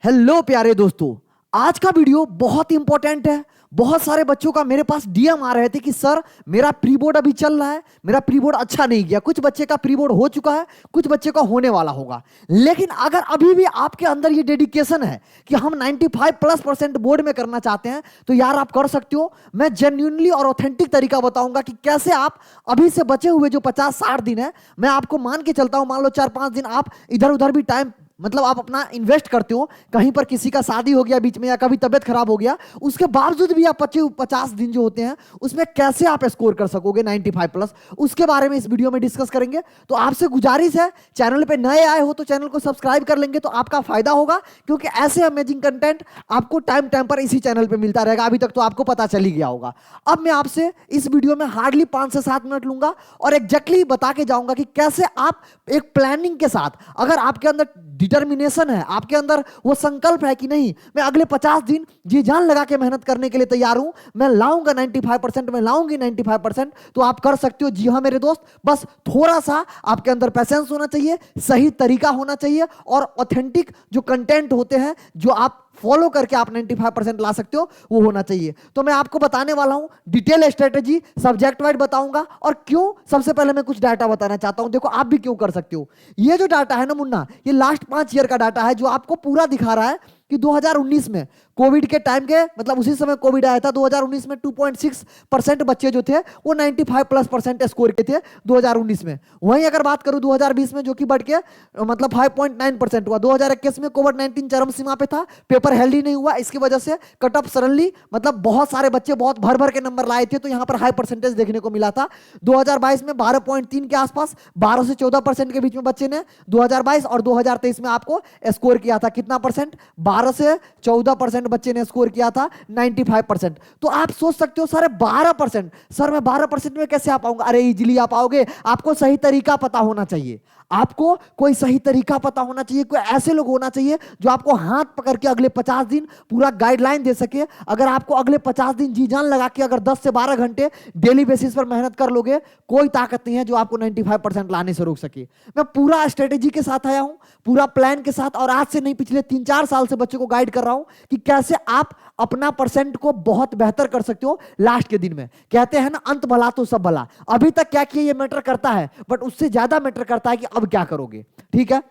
Hello प्यारे दोस्तों, आज का वीडियो बहुत इंपॉर्टेंट है। बहुत सारे बच्चों का मेरे पास डीएम आ रहे थे कि सर मेरा प्री बोर्ड अभी चल रहा है, मेरा प्री बोर्ड अच्छा नहीं गया। कुछ बच्चे का प्री बोर्ड हो चुका है, कुछ बच्चे का होने वाला होगा। लेकिन अगर अभी भी आपके अंदर ये डेडिकेशन है कि हम 95+ % बोर्ड में करना चाहते हैं तो यार आप कर सकते हो। मैं जेन्युइनली और ऑथेंटिक तरीका बताऊंगा कि कैसे आप अभी से बचे हुए जो 50-60 दिन है, मैं आपको मान के चलता हूं, मान लो 4-5 दिन आप इधर उधर भी टाइम मतलब आप अपना इन्वेस्ट करते हो, कहीं पर किसी का शादी हो गया बीच में या कभी तबियत खराब हो गया, उसके बावजूद भी आप 50 दिन जो होते हैं उसमें कैसे आप स्कोर कर सकोगे 95+, उसके बारे में इस वीडियो में डिस्कस करेंगे। तो आपसे गुजारिश है, चैनल पे नए आए हो तो चैनल को सब्सक्राइब कर लेंगे तो आपका फायदा होगा, क्योंकि ऐसे अमेजिंग कंटेंट आपको टाइम टाइम पर इसी चैनल पे मिलता रहेगा। अभी तक तो आपको पता चल ही गया होगा। अब मैं आपसे इस वीडियो में हार्डली 5 से 7 मिनट लूंगा और एग्जैक्टली बता के जाऊंगा कि कैसे आप एक प्लानिंग के साथ, अगर आपके अंदर डिटर्मिनेशन है, आपके अंदर वो संकल्प है कि नहीं मैं अगले 50 दिन जी जान लगा के मेहनत करने के लिए तैयार हूं, मैं लाऊंगा 95%, मैं लाऊंगी 95%, तो आप कर सकते हो। जी हां मेरे दोस्त, बस थोड़ा सा आपके अंदर पैसेंस होना चाहिए, सही तरीका होना चाहिए और ऑथेंटिक जो कंटेंट होते हैं जो आप फॉलो करके आप 95% ला सकते हो वो होना चाहिए। तो मैं आपको बताने वाला हूं डिटेल स्ट्रेटेजी, सब्जेक्ट वाइज बताऊंगा। और क्यों, सबसे पहले मैं कुछ डाटा बताना चाहता हूं। देखो आप भी क्यों कर सकते हो। ये जो डाटा है ना मुन्ना, ये लास्ट 5 ईयर का डाटा है जो आपको पूरा दिखा रहा है कि 2019 में कोविड के टाइम के, मतलब उसी समय कोविड आया था, 2019 में 2.6% बच्चे जो थे वो 95+% स्कोर के थे 2019 में। वहीं अगर बात करूं 2020 में, जो कि बढ़ के मतलब 5.9% हुआ। 2021 में कोविड-19 चरम सीमा पे था, पेपर हेल्दी नहीं हुआ, इसकी वजह से कट ऑफ सडनली, मतलब बहुत सारे बच्चे बहुत भर भर के नंबर लाए थे तो यहां पर हाई परसेंटेज देखने को मिला था। 2022 में 12.3 के आसपास, 12 से 14% के बीच में बच्चे ने 2022 और 2023 में आपको स्कोर किया था। कितना परसेंट? 12 से 14% बच्चे ने स्कोर किया था 95%। तो आप सोच सकते हो सर 12%, सर मैं 12% में कैसे आ पाऊंगा? अरे इजीली आ पाओगे। आपको सही तरीका पता होना चाहिए, आपको कोई सही तरीका पता होना चाहिए, कोई ऐसे लोग होना चाहिए जो आपको हाथ पकड़ के अगले 50 दिन पूरा गाइडलाइन दे सके। अगर आपको अगले 50 दिन जी जान लगा के अगर 10 से 12 घंटे डेली बेसिस पर मेहनत कर लोगे, कोई ताकत नहीं है जो आपको 95% लाने से रोक सके। मैं पूरा स्ट्रेटेजी के साथ आया हूं, पूरा प्लान के साथ, और आज से नहीं पिछले 3-4 साल से बच्चों को गाइड कर रहा हूं कि कैसे आप अपना परसेंट को बहुत बेहतर कर सकते हो लास्ट के दिन में। कहते हैं ना, अंत भला तो सब भला। अभी तक क्या किया ये मैटर करता है, बट उससे ज्यादा मैटर करता है कि अब क्या करोगे। ठीक है,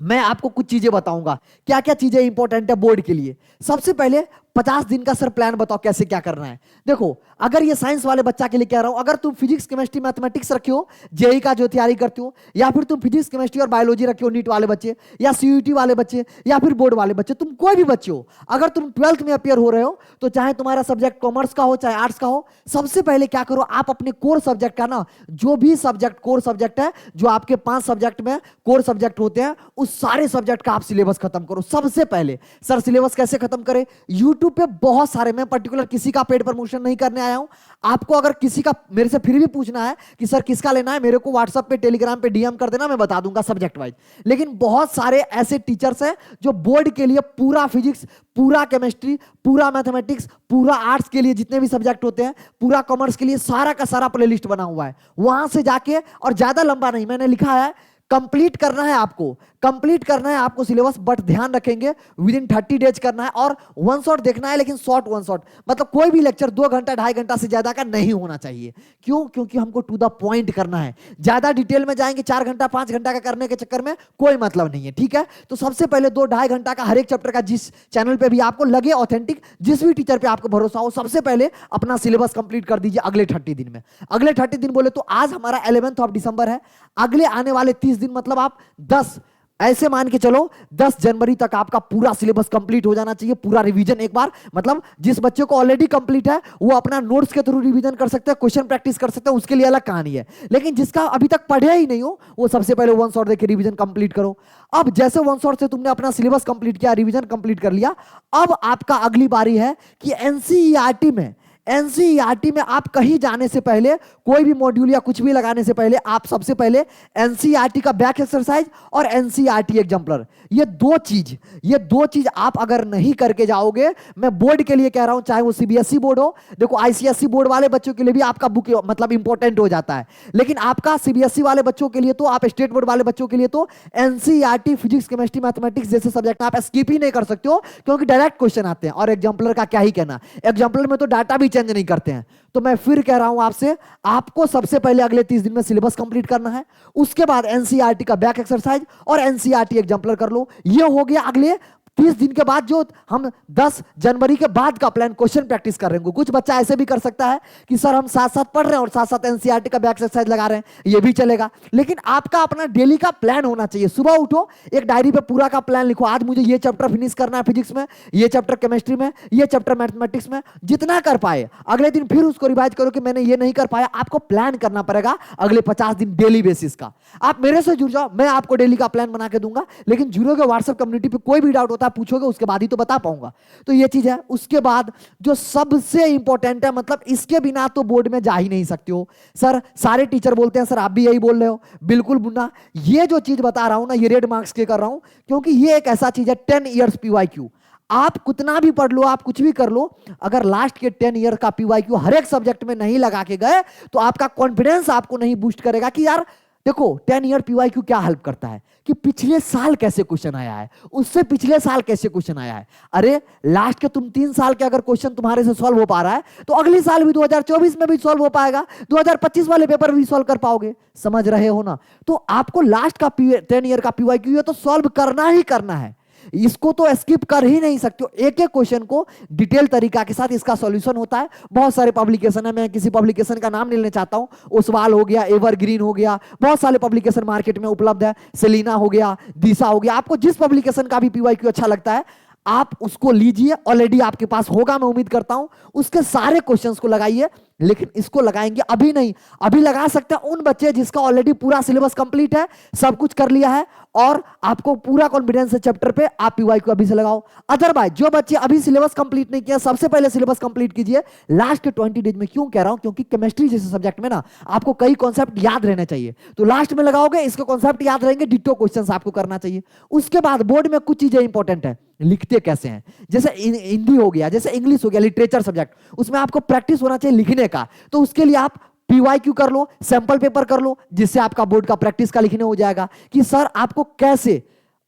मैं आपको कुछ चीजें बताऊंगा, क्या क्या चीजें इंपॉर्टेंट है बोर्ड के लिए। सबसे पहले 50 दिन का सर प्लान बताओ कैसे क्या करना है। देखो, अगर ये साइंस वाले बच्चा के लिए कह रहा हूं, अगर तुम फिजिक्स केमिस्ट्री मैथमेटिक्स रखे हो, जेई का जो तैयारी करते हो, या फिर तुम फिजिक्स केमिस्ट्री और बायोलॉजी रखे हो, नीट वाले बच्चे या सीयूईटी वाले बच्चे या फिर बोर्ड वाले बच्चे, तुम कोई भी बच्चे हो, अगर तुम 12th में अपियर हो रहे हो तो चाहे तुम्हारा सब्जेक्ट कॉमर्स का हो चाहे आर्ट्स का हो, सबसे पहले क्या करो, आप अपने कोर सब्जेक्ट का ना, जो भी सब्जेक्ट कोर सब्जेक्ट है, जो आपके 5 सब्जेक्ट में कोर सब्जेक्ट होते हैं, उस सारे सब्जेक्ट का आप सिलेबस खत्म करो सबसे पहले। सर सिलेबस कैसे खत्म करें? यूट्यूब पे बहुत सारे, मैं पर्टिकुलर किसी का पेड प्रमोशन नहीं करने आया हूं। आपको अगर किसी का मेरे से फिर भी पूछना है कि सर किसका लेना है, मेरे को व्हाट्सएप पे टेलीग्राम पे डीएम कर देना, मैं बता दूंगा सब्जेक्ट वाइज। लेकिन बहुत सारे ऐसे टीचर्स हैं जो बोर्ड के लिए पूरा फिजिक्स, पूरा केमिस्ट्री, पूरा मैथमेटिक्स, पूरा आर्ट्स के लिए जितने भी सब्जेक्ट होते हैं, पूरा कॉमर्स के लिए सारा का सारा प्लेलिस्ट बना हुआ है। वहां से जाके, और ज्यादा लंबा नहीं, मैंने लिखा है कंप्लीट करना है आपको, कंप्लीट करना है आपको सिलेबस, बट ध्यान रखेंगे विद इन 30 डेज करना है। और वन शॉट देखना है, लेकिन शॉर्ट वन शॉट, मतलब कोई भी लेक्चर 2 घंटा 2.5 घंटा से ज्यादा का नहीं होना चाहिए। क्यों? क्योंकि हमको टू द पॉइंट करना है। ज्यादा डिटेल में जाएंगे 4 घंटा 5 घंटा का करने के चक्कर में कोई मतलब नहीं है। ठीक है, तो सबसे पहले 2-2.5 घंटा का हर एक चैप्टर का, जिस चैनल पे भी आपको लगे ऑथेंटिक, जिस भी टीचर पे आपको भरोसा हो, सबसे पहले अपना सिलेबस कंप्लीट कर दीजिए अगले 30 दिन में। अगले 30 दिन बोले तो आज हमारा 11th ऑफ दिसंबर है, अगले आने वाले 30 दिन, मतलब आप 10, ऐसे मान के चलो 10 जनवरी तक आपका पूरा सिलेबस कंप्लीट हो जाना चाहिए। पूरा रिवीजन एक बार, मतलब जिस बच्चे को ऑलरेडी कंप्लीट है वो अपना नोट्स के थ्रू रिवीजन कर सकते हैं, क्वेश्चन प्रैक्टिस कर सकते हैं, उसके लिए अलग कहानी है। लेकिन जिसका अभी तक पढ़े ही नहीं हो, वो सबसे पहले वन शॉट देके रिवीजन कंप्लीट करो। अब जैसे वन शॉट से तुमने अपना सिलेबस कंप्लीट किया, रिवीजन कंप्लीट कर लिया, अब आपका अगली बारी है कि एनसीईआरटी में एनसीईआरटी में आप कहीं जाने से पहले, कोई भी मॉड्यूल या कुछ भी लगाने से पहले, आप सबसे पहले एनसीईआरटी का बैक एक्सरसाइज और एनसीईआरटी एग्जाम्पलर, ये दो चीज आप अगर नहीं करके जाओगे, मैं बोर्ड के लिए कह रहा हूं, चाहे वो सीबीएसई बोर्ड हो, देखो आईसीएसई बोर्ड वाले बच्चों के लिए भी आपका बुक मतलब इंपॉर्टेंट हो जाता है, लेकिन आपका सीबीएसई वाले बच्चों के लिए तो, आप स्टेट बोर्ड वाले बच्चों के लिए तो एनसीईआरटी फिजिक्स केमिस्ट्री मैथमेटिक्स जैसे सब्जेक्ट आप स्किप ही नहीं कर सकते हो, क्योंकि डायरेक्ट क्वेश्चन आते हैं। और एग्जाम्पलर का क्या ही कहना, एग्जाम्पलर में तो डाटा भी चेंज नहीं करते हैं। तो मैं फिर कह रहा हूं आपसे, आपको सबसे पहले अगले 30 दिन में सिलेबस कंप्लीट करना है, उसके बाद एनसीईआरटी का बैक एक्सरसाइज और एनसीईआरटी एग्जाम्पलर कर लो। ये हो गया अगले 30 दिन के बाद, जो हम 10 जनवरी के बाद का प्लान क्वेश्चन प्रैक्टिस कर रहे हैं। कुछ बच्चा ऐसे भी कर सकता है कि सर हम साथ साथ पढ़ रहे हैं और साथ साथ एनसीईआरटी का बैक एक्सरसाइज लगा रहे हैं, ये भी चलेगा। लेकिन आपका अपना डेली का प्लान होना चाहिए। सुबह उठो, एक डायरी पे पूरा का प्लान लिखो, आज मुझे ये चैप्टर फिनिश करना है फिजिक्स में, ये चैप्टर केमिस्ट्री में, ये चैप्टर मैथमेटिक्स में, जितना कर पाए अगले दिन फिर उसको रिवाइज करो कि मैंने ये नहीं कर पाया। आपको प्लान करना पड़ेगा अगले 50 दिन डेली बेसिस का। आप मेरे से जुड़ जाओ, मैं आपको डेली का प्लान बना के दूंगा, लेकिन जुड़ोगे व्हाट्सएप कम्युनिटी पे, कोई भी डाउट होता है पूछोगे, उसके बाद ही तो बता पाऊंगा। तो ये चीज है। उसके बाद जो सबसे इंपॉर्टेंट है, मतलब इसके बिना तो बोर्ड में जा ही नहीं सकते हो। सर सारे टीचर बोलते हैं, सर आप भी यही बोल रहे हो, बिल्कुल मुन्ना, ये जो चीज बता रहा हूं ना, ये रेड मार्क्स के कर रहा हूं, क्योंकि ये एक ऐसा चीज है, 10 इयर्स पीवाईक्यू। आप कितना भी पढ़ लो, आप कुछ भी कर लो, अगर लास्ट के 10 ईयर का पीवाईक्यू हर एक सब्जेक्ट में नहीं लगा के गए, तो आपका कॉन्फिडेंस आपको नहीं बूस्ट करेगा कि यार देखो 10 ईयर पीवाईक्यू क्या हेल्प करता है कि पिछले साल कैसे क्वेश्चन आया है, उससे पिछले साल कैसे क्वेश्चन आया है। अरे लास्ट के तुम 3 साल के अगर क्वेश्चन तुम्हारे से सॉल्व हो पा रहा है, तो अगले साल भी 2024 में भी सॉल्व हो पाएगा, 2025 वाले पेपर भी सॉल्व कर पाओगे। समझ रहे हो ना? तो आपको लास्ट का 10 ईयर का पीवाईक्यू तो सॉल्व करना ही करना है, इसको तो स्किप कर ही नहीं सकते हो। एक एक क्वेश्चन को डिटेल तरीका के साथ इसका सॉल्यूशन होता है। बहुत सारे पब्लिकेशन है, मैं किसी पब्लिकेशन का नाम नहीं लेना चाहता हूं, ओसवाल हो गया, एवरग्रीन हो गया, बहुत सारे पब्लिकेशन मार्केट में उपलब्ध है, सेलिना हो गया, दिशा हो गया। आपको जिस पब्लिकेशन का भी पीवाईक्यू अच्छा लगता है आप उसको लीजिए, ऑलरेडी आपके पास होगा मैं उम्मीद करता हूं, उसके सारे क्वेश्चंस को लगाइए। लेकिन इसको लगाएंगे अभी नहीं, अभी लगा सकते हैं उन बच्चे जिसका ऑलरेडी पूरा सिलेबस कंप्लीट है, सब कुछ कर लिया है और आपको पूरा कॉन्फिडेंस है चैप्टर पे, आप पीवाईक्यू अभी से लगाओ। अदरवाइज जो बच्चे अभी सिलेबस कंप्लीट नहीं किया, सबसे पहले सिलेबस कंप्लीट कीजिए लास्ट के 20 डेज में। क्यों कह रहा हूं? क्योंकि केमिस्ट्री जैसे सब्जेक्ट में ना आपको कई कॉन्सेप्ट याद रहने चाहिए, तो लास्ट में लगाओगे इसके कॉन्सेप्ट याद रहेंगे, डिट्टो क्वेश्चंस आपको करना चाहिए। उसके बाद बोर्ड में कुछ चीजें इंपॉर्टेंट है, लिखते कैसे हैं, जैसे हिंदी हो गया, जैसे इंग्लिश हो गया, लिटरेचर सब्जेक्ट, उसमें आपको प्रैक्टिस होना चाहिए लिखने का। तो उसके लिए आप पीवाईक्यू कर लो, सैंपल पेपर कर लो, जिससे आपका बोर्ड का प्रैक्टिस का लिखने हो जाएगा कि सर आपको कैसे,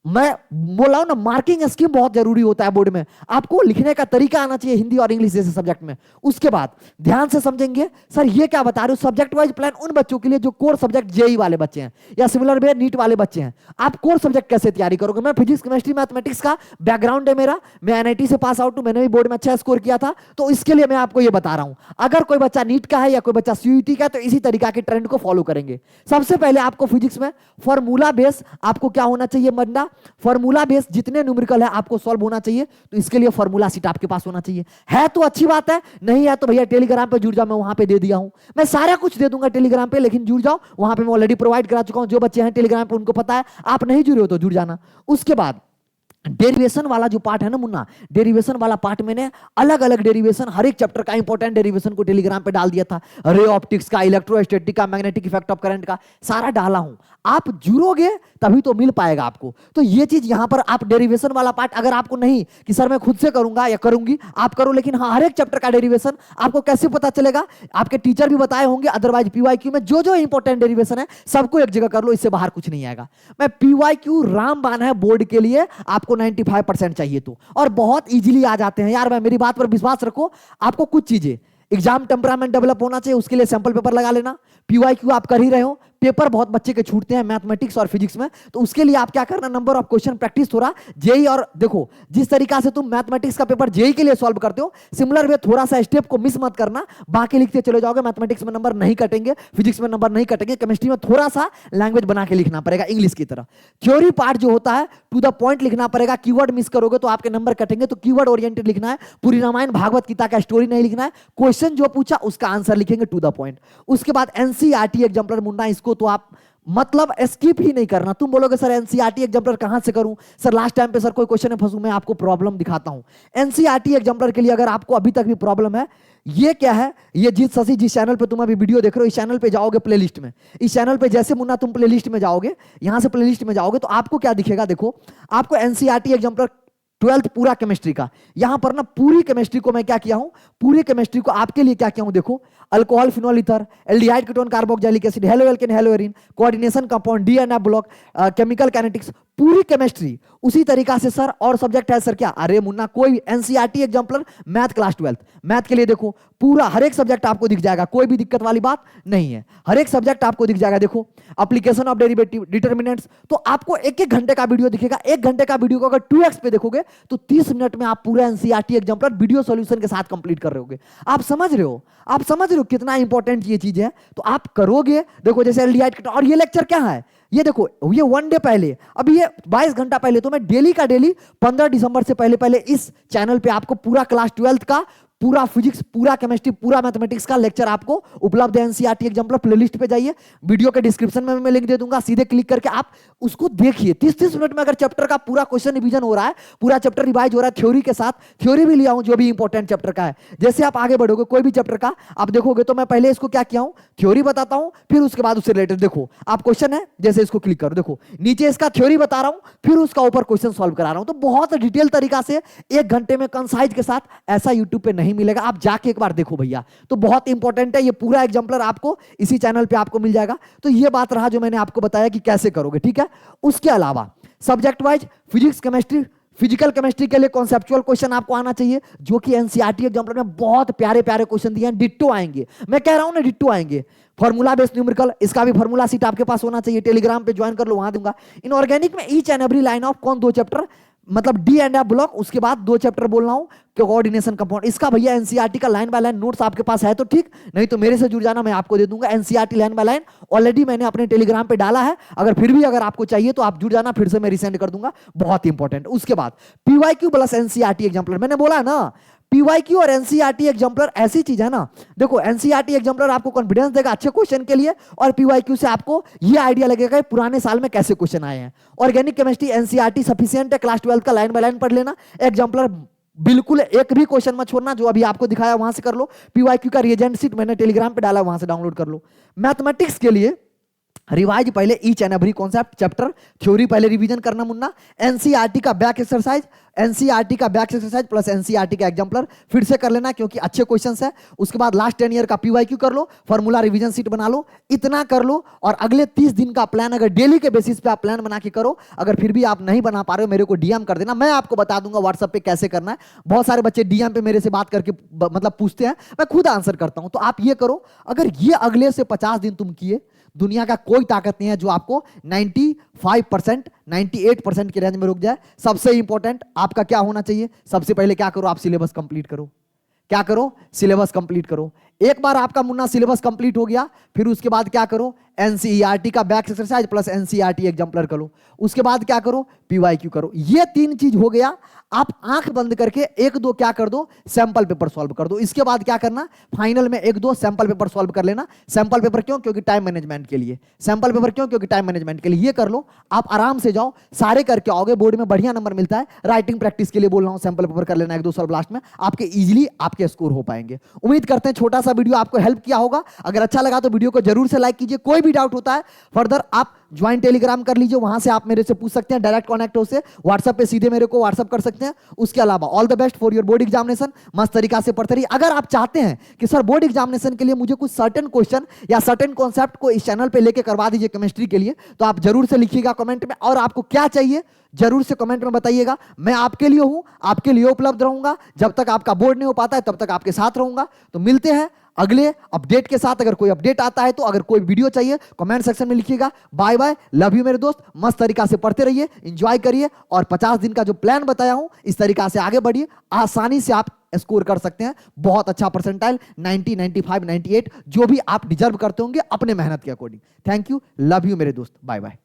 मैं बोला हूं ना, मार्किंग स्कीम बहुत जरूरी होता है बोर्ड में, आपको लिखने का तरीका आना चाहिए हिंदी और इंग्लिश जैसे सब्जेक्ट में। उसके बाद ध्यान से समझेंगे, सर ये क्या बता रहे हो, सब्जेक्ट वाइज प्लान उन बच्चों के लिए जो कोर सब्जेक्ट जेई वाले बच्चे हैं या सिमिलर में नीट वाले बच्चे हैं। आप कोर सब्जेक्ट कैसे तैयारी करोगे? मैं फिजिक्स केमिस्ट्री मैथमेटिक्स का बैकग्राउंड है मेरा, मैं एनआईटी से पास आउट हूं, मैंने भी बोर्ड में अच्छा स्कोर किया था, तो इसके लिए मैं आपको ये बता रहा हूं। अगर कोई बच्चा नीट का है या कोई बच्चा सीयूईटी का है, तो इसी तरीका के ट्रेंड को फॉलो करेंगे। सबसे पहले आपको फिजिक्स में फॉर्मूला बेस आपको क्या होना चाहिए, बनना फॉर्मूला बेस, जितने न्यूमेरिकल है आपको सॉल्व होना चाहिए, तो इसके लिए फॉर्मूला सीट आपके पास होना चाहिए। है तो अच्छी बात है, नहीं है तो भैया टेलीग्राम पे जुड़ जाओ, मैं वहां पे दे दिया हूं, मैं सारा कुछ दे दूंगा टेलीग्राम पे, लेकिन जुड़ जाओ, वहां पे मैं ऑलरेडी प्रोवाइड करा चुका हूं। जो बच्चे हैं टेलीग्राम पे उनको पता है, आप नहीं जुड़े हो तो जुड़ जाना। उसके बाद डेरिवेशन वाला जो पार्ट है ना मुन्ना, डेरिवेशन वाला पार्ट मैंने अलग अलग डेरिवेशन, हर एक चैप्टर का इंपॉर्टेंट डेरिवेशन को टेलीग्राम पे डाल दिया था, रे ऑप्टिक्स का, इलेक्ट्रोस्टैटिक का, मैग्नेटिक इफेक्ट ऑफ करंट का, सारा डाला हूं। आप जुड़ोगे तभी तो मिल पाएगा आपको। तो ये चीज यहां पर आप डेरिवेशन वाला पार्ट, अगर आपको नहीं कि सर मैं खुद से करूंगा या करूंगी, आप करो, लेकिन हाँ हर एक चैप्टर का डेरिवेशन आपको कैसे पता चलेगा, आपके टीचर भी बताए होंगे, अदरवाइज पीवाईक्यू में जो जो इंपॉर्टेंट डेरिवेशन है सबको एक जगह कर लो, इससे बाहर कुछ नहीं आएगा। मैं पीवाईक्यू रामबाण है बोर्ड के लिए, आपको 95% चाहिए तो, और बहुत इजीली आ जाते हैं यार, मैं मेरी बात पर विश्वास रखो। आपको कुछ चीजें, एग्जाम टेम्परामेंट डेवलप होना चाहिए, उसके लिए सैंपल पेपर लगा लेना। पीवाईक्यू आप कर ही रहे हो, पेपर बहुत बच्चे के छूटते हैं मैथमेटिक्स और फिजिक्स में, तो उसके लिए आप क्या करना, नंबर ऑफ क्वेश्चन प्रैक्टिस थोड़ा जेई, और देखो जिस तरीका से तुम मैथमेटिक्स का पेपर जेई के लिए सॉल्व करते हो, सिमिलर वे थोड़ा सा स्टेप को मिस मत करना, बाकी लिखते चले जाओगे, मैथमेटिक्स में नंबर नहीं कटेंगे, फिजिक्स में नंबर नहीं कटेंगे, केमिस्ट्री में थोड़ा सा लैंग्वेज बना के लिखना पड़ेगा इंग्लिश की तरह। थ्योरी पार्ट जो होता है टू द पॉइंट लिखना पड़ेगा, कीवर्ड मिस करोगे तो आपके नंबर कटेंगे, तो कीवर्ड ओरिएंटेड लिखना है, पूरी रामायण भागवत गीता का स्टोरी नहीं लिखना है, क्वेश्चन जो पूछा उसका आंसर लिखेंगे टू द पॉइंट। उसके बाद एनसीईआरटी एग्जाम्पलर मुन्ना, इसको तो आप मतलब स्किप ही नहीं करना। तुम बोलोगे सर एनसीईआरटी एग्जाम्पलर कहां से करूं, सर लास्ट टाइम पे सर कोई क्वेश्चन में फंसू, मैं आपको प्रॉब्लम दिखाता हूं। एनसीईआरटी एग्जाम्पलर के लिए अगर आपको अभी तक भी प्रॉब्लम है, ये क्या है, ये जीत शशि जिस चैनल पे तुम अभी वीडियो देख रहे हो, इस चैनल पे जाओगे प्लेलिस्ट में, इस चैनल पे जैसे मुन्ना तुम प्लेलिस्ट में जाओगे, यहां से प्लेलिस्ट में जाओगे तो आपको क्या दिखेगा, देखो आपको एनसीईआरटी एग्जाम्पलर 12th पूरा केमिस्ट्री का, यहां पर ना पूरी केमिस्ट्री को मैं क्या किया हूं, पूरी केमिस्ट्री को आपके लिए क्या किया हूं, देखो alcohol phenol ether, aldehyde ketone carboxylic acid, halo alkane hello arene, coordination compound, DNA block, chemical kinetics, पूरी केमिस्ट्री उसी तरीका से सर। और सब्जेक्ट है सर क्या, अरे मुन्ना कोई NCERT exemplar math class 12th, math के लिए देखो पूरा हर एक सब्जेक्ट आपको दिख जाएगा, कोई भी दिक्कत वाली बात नहीं है, हर एक सब्जेक्ट आपको दिख जाएगा। देखो एप्लीकेशन ऑफ डेरिवेटिव, डिटर्मिनेंट्स, तो आपको एक एक घंटे का वीडियो दिखेगा, एक घंटे का वीडियो को अगर 2x पे देखोगे तो 30 मिनट में आप पूरा एनसीईआरटी एग्जाम्पलर वीडियो सॉल्यूशन के साथ कंप्लीट कर रहे होगे। आप समझ रहे हो, आप समझ रहे हो कितना इंपॉर्टेंट ये चीज है, तो आप करोगे। देखो जैसे एल्डिहाइड, और ये लेक्चर क्या है, ये देखो ये 1 डे पहले, अभी ये 22 घंटा पहले, तो मैं डेली का डेली 15 दिसंबर से पहले पहले इस चैनल पे आपको पूरा क्लास 12th का पूरा फिजिक्स, पूरा केमिस्ट्री, पूरा मैथमेटिक्स का लेक्चर आपको उपलब्ध है एनसीईआरटी एग्जाम्पलर प्लेलिस्ट पे जाइए, वीडियो के डिस्क्रिप्शन में मैं लिंक दे दूंगा, सीधे क्लिक करके आप उसको देखिए। 30-30 मिनट में अगर चैप्टर का पूरा क्वेश्चन रिवीजन हो रहा है, पूरा चैप्टर रिवाइज हो रहा है थ्योरी के साथ, थ्योरी भी लिया हूं जो भी इंपॉर्टेंट चैप्टर का है। जैसे आप आगे बढ़ोगे कोई भी चैप्टर का आप देखोगे तो मैं पहले इसको क्या किया हूं, थ्योरी बताता हूं, फिर उसके बाद उससे रिलेटेड देखो आप क्वेश्चन है, जैसे इसको क्लिक करो, देखो नीचे इसका थ्योरी बता रहा हूं, फिर उसका ऊपर क्वेश्चन सॉल्व करा रहा हूं। तो बहुत डिटेल तरीका से 1 घंटे में कंसाइज के साथ, ऐसा यूट्यूब पे नहीं मिलेगा, आप जाके एक बार देखो भैया। तो बहुत इंपॉर्टेंट है, ये पूरा एग्जाम्पलर आपको इसी चैनल पे आपको मिल जाएगा। तो ये बात रहा जो मैंने आपको बताया कि कैसे करोगे, ठीक है। उसके अलावा subject wise physics chemistry, physical chemistry के लिए कॉन्सेप्चुअल क्वेश्चन आपको आना चाहिए, जो कि एनसीईआरटी एग्जाम्पलर में बहुत प्यारे प्यारे क्वेश्चन दिए हैं, डिट्टो आएंगे, मैं कह रहा हूं ना डिट्टो आएंगे। फॉर्मूला बेस्ड न्यूमेरिकल, इसका भी फॉर्मूला सीट आपके पास होना चाहिए, टेलीग्राम पे ज्वाइन कर लो, वहां दूंगा। इनऑर्गेनिक में each and every line of कौन 2 चैप्टर, मतलब डी एंड एफ ब्लॉक, उसके बाद 2 चैप्टर बोल रहा हूं कोऑर्डिनेशन कंपाउंड। इसका भैया एनसीईआरटी का लाइन बाय लाइन नोट्स आपके पास है तो ठीक, नहीं तो मेरे से जुड़ जाना, मैं आपको दे दूंगा NCERT line by line, already मैंने अपने टेलीग्राम पे डाला है। अगर फिर भी अगर आपको चाहिए तो आप जुड़ जाना, फिर से मैं रिसेंड कर दूंगा, बहुत इंपॉर्टेंट। उसके बाद पीवाईक्यू प्लस एनसीईआरटी एग्जाम्पलर, मैंने बोला ना पीवाईक्यू और एनसीईआरटी एग्जाम्पलर ऐसी चीज है ना, देखो एनसीईआरटी एग्जाम्पलर आपको कॉन्फिडेंस देगा अच्छे क्वेश्चन के लिए, और पीवाईक्यू से आपको ये आइडिया लगेगा कि पुराने साल में कैसे क्वेश्चन आए हैं। ऑर्गेनिक केमिस्ट्री एनसीईआरटी सफिशिएंट है, क्लास 12 का लाइन बाय लाइन पढ़ लेना, एग्जाम्पलर बिल्कुल एक भी क्वेश्चन मत छोड़ना, जो अभी आपको दिखाया वहां से कर लो। पीवाईक्यू का रिएजेंट सीट मैंने टेलीग्राम पे डाला, वहां से डाउनलोड कर लो। मैथमेटिक्स के लिए रिवाइज पहले each and every concept chapter, theory पहले रिवीजन करना मुन्ना, एनसीईआरटी का बैक एक्सरसाइज, एनसीईआरटी का बैक एक्सरसाइज प्लस एनसीईआरटी का एग्जाम्पलर फिर से कर लेना क्योंकि अच्छे क्वेश्चंस है। उसके बाद लास्ट 10 ईयर का पीवाईक्यू कर लो, फॉर्मूला रिवीजन सीट बना लो, इतना कर लो। और अगले 30 दिन का प्लान अगर डेली के बेसिस पे आप प्लान बना के करो, अगर फिर भी आप नहीं बना पा रहे हो मेरे को डीएम कर देना, मैं आपको बता दूंगा व्हाट्सएप पे कैसे करना है। बहुत सारे बच्चे डीएम पे मेरे से बात करके मतलब पूछते हैं, मैं खुद आंसर करता हूं। तो आप ये करो, अगर ये अगले से 50 दिन तुम किए, दुनिया का कोई ताकत नहीं है जो आपको 95%, 98% के रेंज में रुक जाए। सबसे इंपॉर्टेंट आपका क्या होना चाहिए, सबसे पहले क्या करो, आप सिलेबस कंप्लीट करो। क्या करो, सिलेबस कंप्लीट करो। एक बार आपका मुन्ना सिलेबस कंप्लीट हो गया, फिर उसके बाद क्या करो, एनसीईआरटी का back exercise plus NCERT exemplar करो। उसके बाद क्या करो, पीवाईक्यू करो। ये 3 चीज हो गया। आप आंख बंद करके 1-2 क्या कर दो, सैंपल पेपर सॉल्व कर दो। इसके बाद क्या करना, फाइनल में 1-2 सैंपल पेपर सॉल्व कर लेना। सैंपल पेपर क्यों, क्योंकि टाइम मैनेजमेंट के लिए। सैंपल पेपर क्यों, क्योंकि टाइम मैनेजमेंट के लिए। ये कर लो, आप आराम से जाओ, सारे करके आओगे, बोर्ड में बढ़िया नंबर मिलता है। राइटिंग प्रैक्टिस के लिए बोल रहा हूं, सैंपल पेपर कर लेना 1-2 सॉल्व लास्ट में, आपके इजीली आपके स्कोर हो पाएंगे। उम्मीद करते हैं छोटा सा वीडियो आपको हेल्प किया होगा। अगर अच्छा लगा तो वीडियो को जरूर से लाइक कीजिए। कोई भी डाउट होता है फर्दर आप ज्वाइन टेलीग्राम कर लीजिए, वहां से आप मेरे से पूछ सकते हैं, डायरेक्ट कॉन्टैक्ट हो से व्हाट्सएप पे सीधे मेरे को व्हाट्सएप कर सकते हैं। उसके अलावा all the best for your board examination, मस्त तरीका से पढ़ते रहिए। अगर आप चाहते हैं कि सर बोर्ड एग्जामिनेशन के लिए मुझे कुछ सर्टेन क्वेश्चन या सर्टेन कॉन्सेप्ट को इस चैनल पे लेके करवा दीजिए केमिस्ट्री के लिए, तो आप जरूर से लिखिएगा कमेंट में, और आपको क्या चाहिए जरूर से कमेंट में बताइएगा। मैं आपके लिए हूं, आपके लिए उपलब्ध रहूंगा। जब तक आपका बोर्ड नहीं हो पाता है तब तक आपके साथ रहूंगा। तो मिलते हैं अगले अपडेट के साथ। अगर कोई अपडेट आता है तो, अगर कोई वीडियो चाहिए कमेंट सेक्शन में लिखिएगा। बाय बाय, लव यू मेरे दोस्त। मस्त तरीका से पढ़ते रहिए, एंजॉय करिए, और 50 दिन का जो प्लान बताया हूं इस तरीका से आगे बढ़िए। आसानी से आप स्कोर कर सकते हैं बहुत अच्छा परसेंटाइल, 90, 95, 98, जो भी आप डिजर्व करते होंगे अपने मेहनत के according. Thank you, love you मेरे दोस्त, बाय बाय।